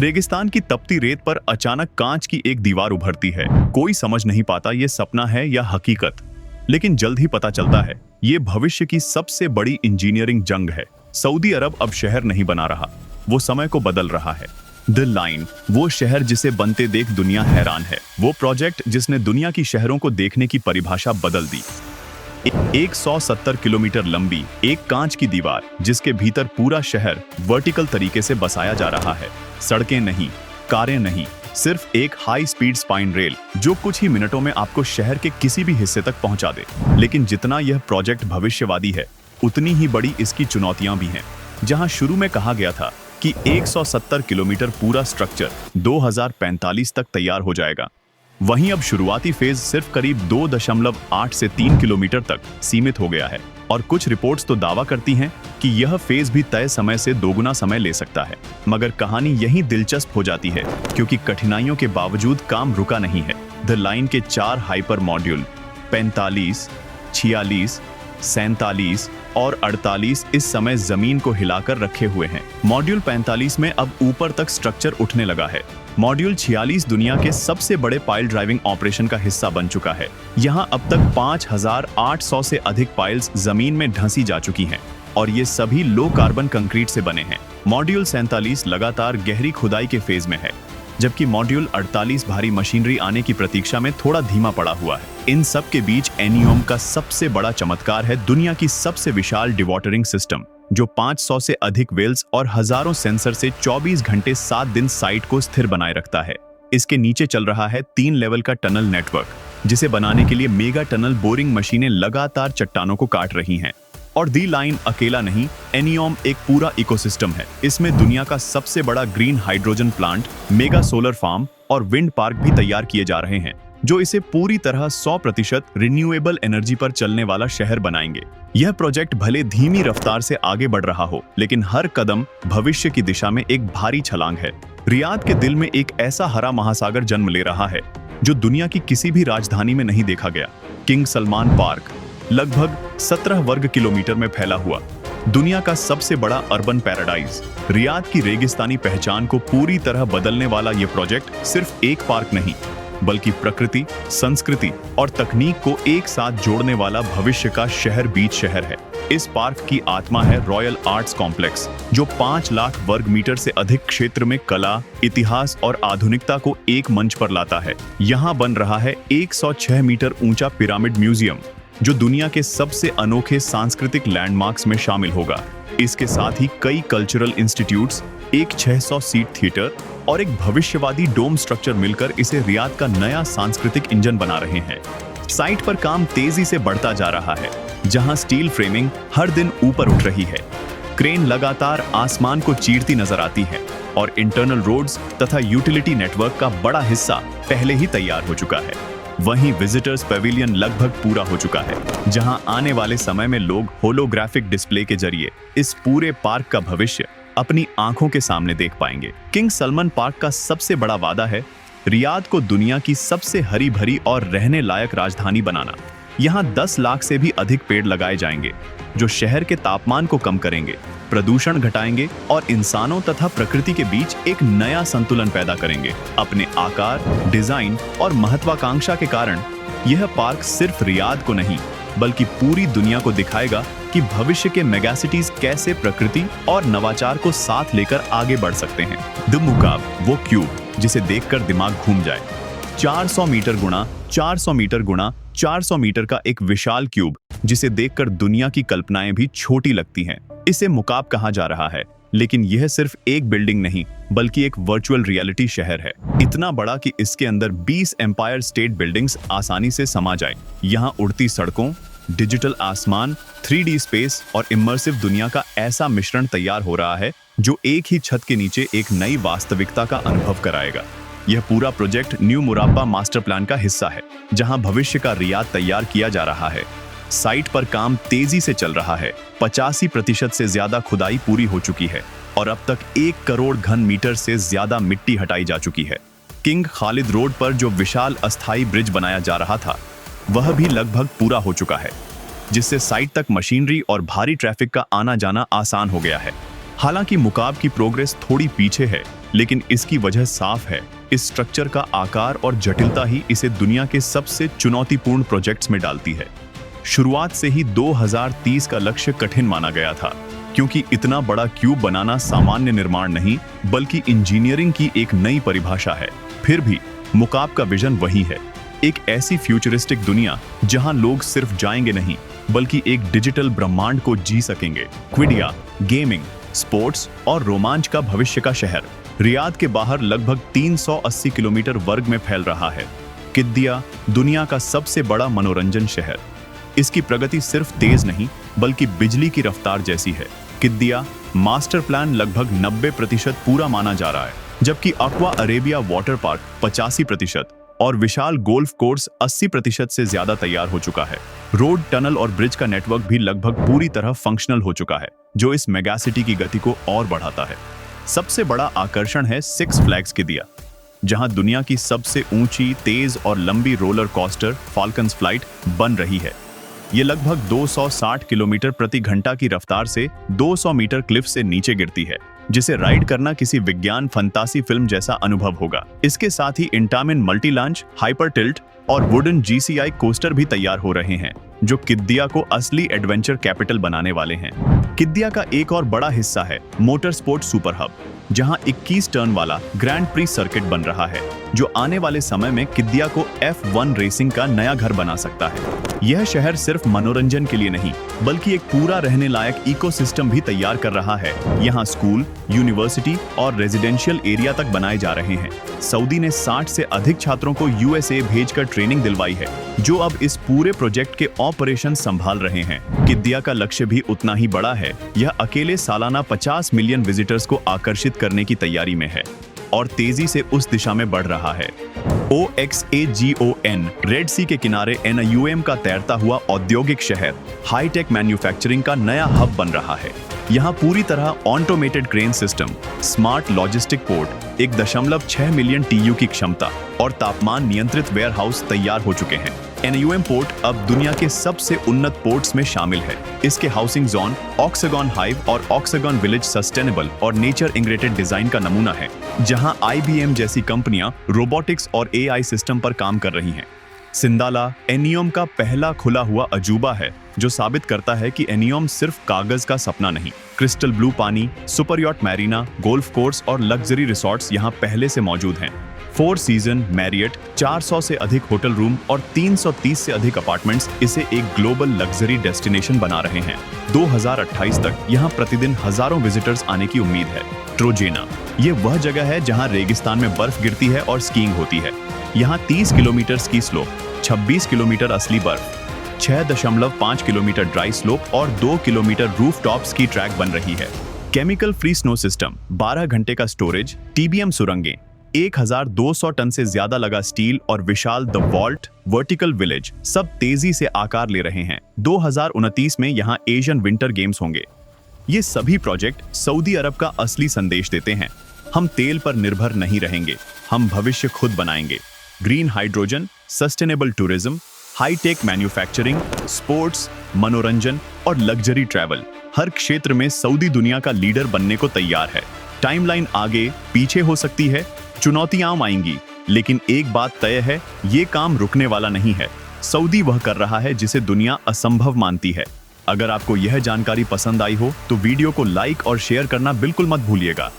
रेगिस्तान की तपती रेत पर अचानक कांच की एक दीवार उभरती है। कोई समझ नहीं पाता ये सपना है या हकीकत, लेकिन जल्द ही पता चलता है ये भविष्य की सबसे बड़ी इंजीनियरिंग जंग है। सऊदी अरब अब शहर नहीं बना रहा, वो समय को बदल रहा है। द लाइन, वो शहर जिसे बनते देख दुनिया हैरान है। वो प्रोजेक्ट जिसने दुनिया की शहरों को देखने की परिभाषा बदल दी। 170 किलोमीटर लंबी एक कांच की दीवार जिसके भीतर पूरा शहर वर्टिकल तरीके से बसाया जा रहा है। सड़कें नहीं, कारें नहीं, सिर्फ एक हाई स्पीड स्पाइन रेल जो कुछ ही मिनटों में आपको शहर के किसी भी हिस्से तक पहुंचा दे। लेकिन जितना यह प्रोजेक्ट भविष्यवादी है, उतनी ही बड़ी इसकी चुनौतियां भी हैं। जहां शुरू में कहा गया था कि 170 किलोमीटर पूरा स्ट्रक्चर 2045 तक तैयार हो जाएगा, वहीं अब शुरुआती फेज सिर्फ करीब 2.8 से 3 किलोमीटर तक सीमित हो गया है। और कुछ रिपोर्ट्स तो दावा करती हैं कि यह फेज भी तय समय से दोगुना समय ले सकता है। मगर कहानी यहीं दिलचस्प हो जाती है, क्योंकि कठिनाइयों के बावजूद काम रुका नहीं है। द लाइन के 4 हाइपर मॉड्यूल 45, 46, 47 और 48 इस समय जमीन को हिलाकर रखे हुए हैं। मॉड्यूल 45 में अब ऊपर तक स्ट्रक्चर उठने लगा है। मॉड्यूल 46 दुनिया के सबसे बड़े पाइल ड्राइविंग ऑपरेशन का हिस्सा बन चुका है। यहाँ अब तक 5800 से अधिक पाइल्स जमीन में ढंसी जा चुकी हैं और ये सभी लो कार्बन कंक्रीट से बने हैं। मॉड्यूल 47 लगातार गहरी खुदाई के फेज में है, जबकि मॉड्यूल 48 भारी मशीनरी आने की प्रतीक्षा में थोड़ा धीमा पड़ा हुआ है। इन सब के बीच एनियोम का सबसे बड़ा चमत्कार है दुनिया की सबसे विशाल डिवॉटरिंग सिस्टम, जो 500 से अधिक वेल्स और हजारों सेंसर से 24 घंटे 7 दिन साइट को स्थिर बनाए रखता है। इसके नीचे चल रहा है 3 लेवल का टनल नेटवर्क, जिसे बनाने के लिए मेगा टनल बोरिंग मशीनें लगातार चट्टानों को काट रही हैं। और दी लाइन अकेला नहीं, एनियोम एक पूरा इकोसिस्टम है। इसमें दुनिया का सबसे बड़ा green hydrogen plant, mega solar farm और विंड पार्क भी तैयार किए जा रहे हैं, जो इसे पूरी तरह 100% रिन्यूएबल एनर्जी पर चलने वाला शहर बनाएंगे। यह प्रोजेक्ट भले धीमी रफ्तार से आगे बढ़ रहा हो, लेकिन हर कदम भविष्य की दिशा में एक भारी छलांग है। रियाद के दिल में एक ऐसा हरा महासागर जन्म ले रहा है जो दुनिया की किसी भी राजधानी में नहीं देखा गया। किंग सलमान पार्क, लगभग 17 वर्ग किलोमीटर में फैला हुआ दुनिया का सबसे बड़ा अर्बन पैराडाइज। रियाद की रेगिस्तानी पहचान को पूरी तरह बदलने वाला यह प्रोजेक्ट सिर्फ एक पार्क नहीं, बल्कि प्रकृति, संस्कृति और तकनीक को एक साथ जोड़ने वाला भविष्य का शहर बीच शहर है। इस पार्क की आत्मा है रॉयल आर्ट्स कॉम्प्लेक्स, जो 5 लाख वर्ग मीटर से अधिक क्षेत्र में कला, इतिहास और आधुनिकता को एक मंच पर लाता है। यहाँ बन रहा है 106 मीटर ऊंचा पिरामिड म्यूजियम, जो दुनिया के सबसे अनोखे सांस्कृतिक लैंडमार्क्स में शामिल होगा। इसके साथ ही कई कल्चरल इंस्टीट्यूट्स, एक 600 सीट थिएटर और एक भविष्यवादी डोम स्ट्रक्चर मिलकर इसे रियाद का नया सांस्कृतिक इंजन बना रहे हैं। साइट पर काम तेजी से बढ़ता जा रहा है, जहां स्टील फ्रेमिंग हर दिन ऊपर उठ रही है, क्रेन लगातार आसमान को चीरती नजर आती है और इंटरनल रोड्स तथा यूटिलिटी नेटवर्क का बड़ा हिस्सा पहले ही तैयार हो चुका है। वहीं विजिटर्स पेविलियन लगभग पूरा हो चुका है, जहां आने वाले समय में लोग होलोग्राफिक डिस्प्ले के जरिए इस पूरे पार्क का भविष्य अपनी आंखों के सामने देख पाएंगे। किंग सलमान पार्क का सबसे बड़ा वादा है रियाद को दुनिया की सबसे हरी भरी और रहने लायक राजधानी बनाना। यहाँ 10 लाख से भी अधिक पेड़ लगाए जाएंगे, जो शहर के तापमान को कम करेंगे, प्रदूषण घटाएंगे और इंसानों तथा प्रकृति के बीच एक नया संतुलन पैदा करेंगे। अपने आकार, डिजाइन और महत्वाकांक्षा के कारण यह पार्क सिर्फ रियाद को नहीं, बल्कि पूरी दुनिया को दिखाएगा कि भविष्य के मेगासिटीज कैसे प्रकृति और नवाचार को साथ लेकर आगे बढ़ सकते हैं। द मुकाब, वो क्यूब जिसे देखकर दिमाग घूम जाए। 400 मीटर गुणा 400 मीटर गुणा 400 मीटर का एक विशाल क्यूब, जिसे देखकर दुनिया की कल्पनाएं भी छोटी लगती हैं। इसे मुकाब कहा जा रहा है, लेकिन यह सिर्फ एक बिल्डिंग नहीं, बल्कि एक वर्चुअल रियलिटी शहर है। इतना बड़ा कि इसके अंदर 20 एम्पायर स्टेट बिल्डिंग्स आसानी से समा जाए। यहाँ उड़ती सड़कों, डिजिटल आसमान, 3D स्पेस और इमर्सिव दुनिया का ऐसा मिश्रण तैयार हो रहा है जो एक ही छत के नीचे एक नई वास्तविकता का अनुभव कराएगा। यह पूरा प्रोजेक्ट न्यू मुराब्बा मास्टर प्लान का हिस्सा है, जहां भविष्य का रियाद तैयार किया जा रहा है। साइट पर काम तेजी से चल रहा है। 85% से ज्यादा खुदाई पूरी हो चुकी है और अब तक 1 करोड़ घन मीटर से ज्यादा मिट्टी हटाई जा चुकी है। किंग खालिद रोड पर जो विशाल अस्थायी ब्रिज बनाया जा रहा था, वह भी लगभग पूरा हो चुका है, जिससे साइट तक मशीनरी और भारी ट्रैफिक का आना जाना आसान हो गया है। हालांकि मुकाब की प्रोग्रेस थोड़ी पीछे है, लेकिन इसकी वजह साफ है। इस स्ट्रक्चर का आकार और जटिलता ही इसे दुनिया के सबसे चुनौतीपूर्ण प्रोजेक्ट्स में डालती है। शुरुआत से ही 2030 का लक्ष्य कठिन माना गया था, क्योंकि इतना बड़ा क्यूब बनाना सामान्य निर्माण नहीं, बल्कि इंजीनियरिंग की एक नई परिभाषा है। फिर भी मुकाब का विजन वही है, एक ऐसी फ्यूचरिस्टिक दुनिया जहां लोग सिर्फ जाएंगे नहीं, बल्कि एक डिजिटल ब्रह्मांड को जी सकेंगे। क्विडिया, गेमिंग, स्पोर्ट्स और रोमांच का भविष्य का शहर रियाद के बाहर लगभग 380 किलोमीटर वर्ग में फैल रहा है। किद्दिया दुनिया का सबसे बड़ा मनोरंजन शहर। इसकी प्रगति सिर्फ तेज नहीं, बल्कि बिजली की रफ्तार जैसी है। किद्दिया मास्टर प्लान लगभग 90% पूरा माना जा रहा है, जबकि अक्वा अरेबिया वाटर पार्क 85% और विशाल गोल्फ कोर्स 80% से ज्यादा तैयार हो चुका है। रोड, टनल और ब्रिज का नेटवर्क भी लगभग पूरी तरह फंक्शनल हो चुका है, जो इस मेगासिटी की गति को और बढ़ाता है। सबसे बड़ा आकर्षण है सिक्स फ्लैग्स किद्दिया, जहां दुनिया की सबसे ऊंची, तेज और लंबी रोलर कोस्टर फाल्कन्स फ्लाइट बन रही है। ये लगभग 260 किलोमीटर प्रति घंटा की रफ्तार से 200 मीटर क्लिफ से नीचे गिरती है, जिसे राइड करना किसी विज्ञान फंतासी फिल्म जैसा अनुभव होगा। इसके साथ ही इंटामिन मल्टी लॉन्च, हाइपर टिल्ट और वुडन GCI कोस्टर भी तैयार हो रहे हैं, जो किद्दिया को असली एडवेंचर कैपिटल बनाने वाले हैं। किद्दिया का एक और बड़ा हिस्सा है मोटर स्पोर्ट सुपर हब, जहां 21 टर्न वाला ग्रैंड प्री सर्किट बन रहा है, जो आने वाले समय में किद्दिया को F1 रेसिंग का नया घर बना सकता है। यह शहर सिर्फ मनोरंजन के लिए नहीं, बल्कि एक पूरा रहने लायक इकोसिस्टम भी तैयार कर रहा है। यहाँ स्कूल, यूनिवर्सिटी और रेजिडेंशियल एरिया तक बनाए जा रहे हैं। सऊदी ने 60 से अधिक छात्रों को USA भेजकर ट्रेनिंग दिलवाई है, जो अब इस पूरे प्रोजेक्ट के ऑपरेशन संभाल रहे हैं। किद्दिया का लक्ष्य भी उतना ही बड़ा है। यह अकेले सालाना 50 मिलियन विजिटर्स को आकर्षित करने की तैयारी में है और तेजी से उस दिशा में बढ़ रहा है। OXAGON रेड सी के किनारे NIUM का तैरता हुआ औद्योगिक शहर हाईटेक मैन्युफैक्चरिंग का नया हब बन रहा है। यहाँ पूरी तरह automated crane system, smart logistic port, 1.6 million TU की क्षमता और तापमान नियंत्रित वेयरहाउस तैयार हो चुके हैं। NIUM पोर्ट अब दुनिया के सबसे उन्नत पोर्ट्स में शामिल है। इसके हाउसिंग जोन, ऑक्सागन हाइव और ऑक्सागन विलेज सस्टेनेबल और नेचर इंटीग्रेटेड डिजाइन का नमूना है, जहां IBM जैसी कंपनियां रोबोटिक्स और AI सिस्टम पर काम कर रही हैं। सिंदाला NIUM का पहला खुला हुआ अजूबा है, जो साबित करता है कि NIUM सिर्फ कागज का सपना नहीं। क्रिस्टल ब्लू पानी, सुपर यॉट मैरीना, गोल्फ कोर्स और लग्जरी रिसॉर्ट्स यहाँ पहले से मौजूद हैं। 4 सीजन मैरियट, 400 से अधिक होटल रूम और 330 से अधिक अपार्टमेंट्स इसे एक ग्लोबल लग्जरी डेस्टिनेशन बना रहे हैं। 2028 तक यहाँ प्रतिदिन हजारों विजिटर्स आने की उम्मीद है। ट्रोजेना ये वह जगह है जहाँ रेगिस्तान में बर्फ गिरती है और स्कीइंग होती है। यहाँ 30 किलोमीटर स्की स्लोप, 26 किलोमीटर असली बर्फ, 6.5 किलोमीटर ड्राई स्लोप और 2 किलोमीटर रूफटॉप स्की ट्रैक बन रही है। केमिकल फ्री स्नो सिस्टम, 12 घंटे का स्टोरेज, TBM सुरंगें, 1200 टन से ज्यादा लगा स्टील और विशाल द वॉल्ट वर्टिकल विलेज सब तेजी से आकार ले रहे हैं। 2029 में यहाँ एशियन विंटर गेम्स होंगे। ये सभी प्रोजेक्ट सऊदी अरब का असली संदेश देते हैं, हम तेल पर निर्भर नहीं रहेंगे, हम भविष्य खुद बनाएंगे। Green hydrogen, sustainable tourism, hi tech manufacturing, sports, मनोरंजन और लग्जरी ट्रैवल, हर क्षेत्र में सऊदी दुनिया का लीडर बनने को तैयार है। टाइमलाइन आगे पीछे हो सकती है, चुनौतियां आएंगी, लेकिन एक बात तय है, ये काम रुकने वाला नहीं है। सऊदी वह कर रहा है जिसे दुनिया असंभव मानती है। अगर आपको यह जानकारी पसंद आई हो तो वीडियो को लाइक और शेयर करना बिल्कुल मत भूलिएगा।